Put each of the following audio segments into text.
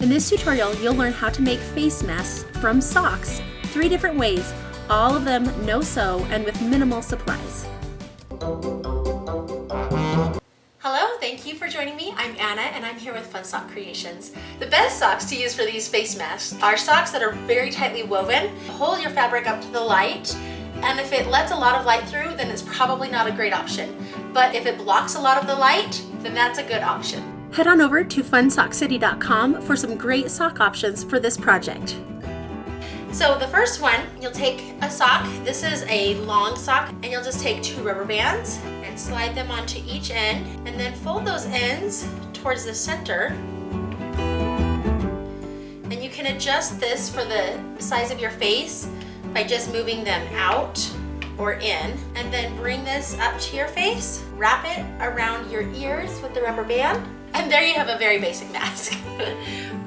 In this tutorial, you'll learn how to make face masks from socks, 3 different ways, all of them no-sew and with minimal supplies. Hello, thank you for joining me. I'm Anna and I'm here with Fun Sock Creations. The best socks to use for these face masks are socks that are very tightly woven, hold your fabric up to the light, and if it lets a lot of light through, then it's probably not a great option. But if it blocks a lot of the light, then that's a good option. Head on over to funsockcity.com for some great sock options for this project. So the first one, you'll take a sock. This is a long sock, and you'll just take 2 rubber bands and slide them onto each end, and then fold those ends towards the center. And you can adjust this for the size of your face by just moving them out or in, and then bring this up to your face, wrap it around your ears with the rubber band, and there you have a very basic mask.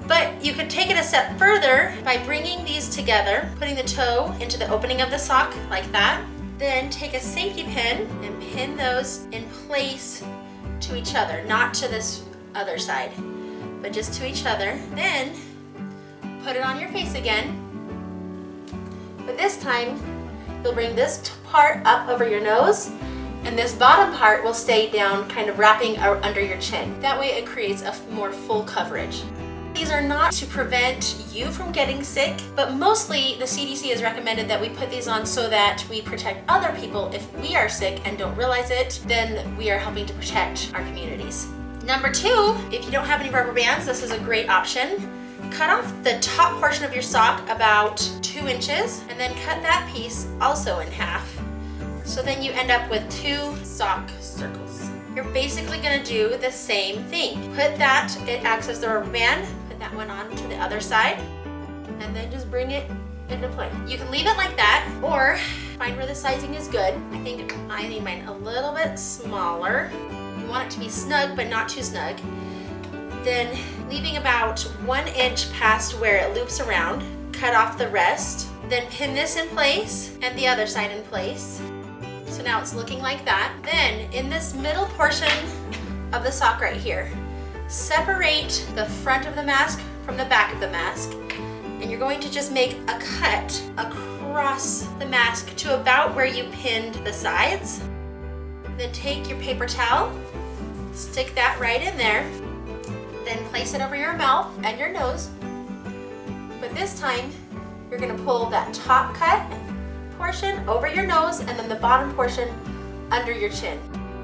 But you could take it a step further by bringing these together, putting the toe into the opening of the sock like that, then take a safety pin and pin those in place to each other, not to this other side, but just to each other. Then put it on your face again, but this time you'll bring this part up over your nose, and this bottom part will stay down, kind of wrapping under your chin. That way it creates a more full coverage. These are not to prevent you from getting sick, but mostly the CDC has recommended that we put these on so that we protect other people. If we are sick and don't realize it, then we are helping to protect our communities. Number 2, if you don't have any rubber bands, this is a great option. Cut off the top portion of your sock about 2 inches, and then cut that piece also in half. So then you end up with 2 sock circles. You're basically gonna do the same thing. Put that, it acts as the rubber band, put that one on to the other side, and then just bring it into place. You can leave it like that, or find where the sizing is good. I think I need mine a little bit smaller. You want it to be snug, but not too snug. Then leaving about 1 inch past where it loops around, cut off the rest, then pin this in place and the other side in place. So now it's looking like that. Then in this middle portion of the sock right here, separate the front of the mask from the back of the mask, and you're going to just make a cut across the mask to about where you pinned the sides. Then take your paper towel, stick that right in there, then place it over your mouth and your nose. But this time, you're gonna pull that top cut portion over your nose and then the bottom portion under your chin.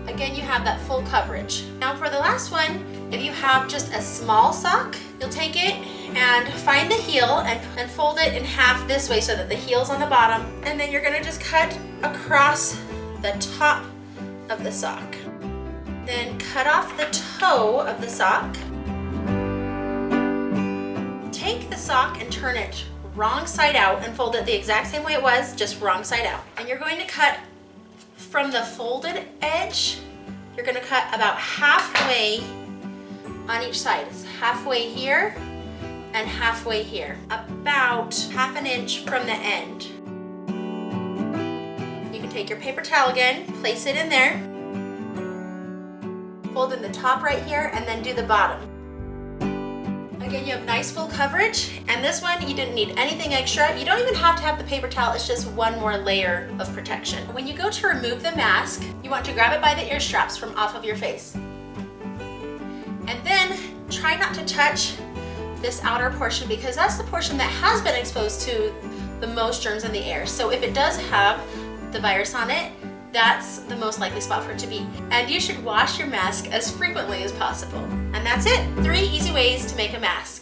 Again, you have that full coverage. Now for the last one, if you have just a small sock, you'll take it and find the heel and fold it in half this way so that the heel's on the bottom, and then you're gonna just cut across the top of the sock. Then cut off the toe of the sock. Take the sock and turn it wrong side out and fold it the exact same way it was, just wrong side out. And you're going to cut from the folded edge, you're going to cut about halfway on each side. It's halfway here and halfway here, about 1/2 inch from the end. You can take your paper towel again, place it in there, fold in the top right here, and then do the bottom. Again, you have nice full coverage, and this one you didn't need anything extra. You don't even have to have the paper towel, it's just one more layer of protection. When you go to remove the mask, you want to grab it by the ear straps from off of your face. And then try not to touch this outer portion because that's the portion that has been exposed to the most germs in the air. So if it does have the virus on it, that's the most likely spot for it to be. And you should wash your mask as frequently as possible. And that's it, 3 easy ways to make a mask.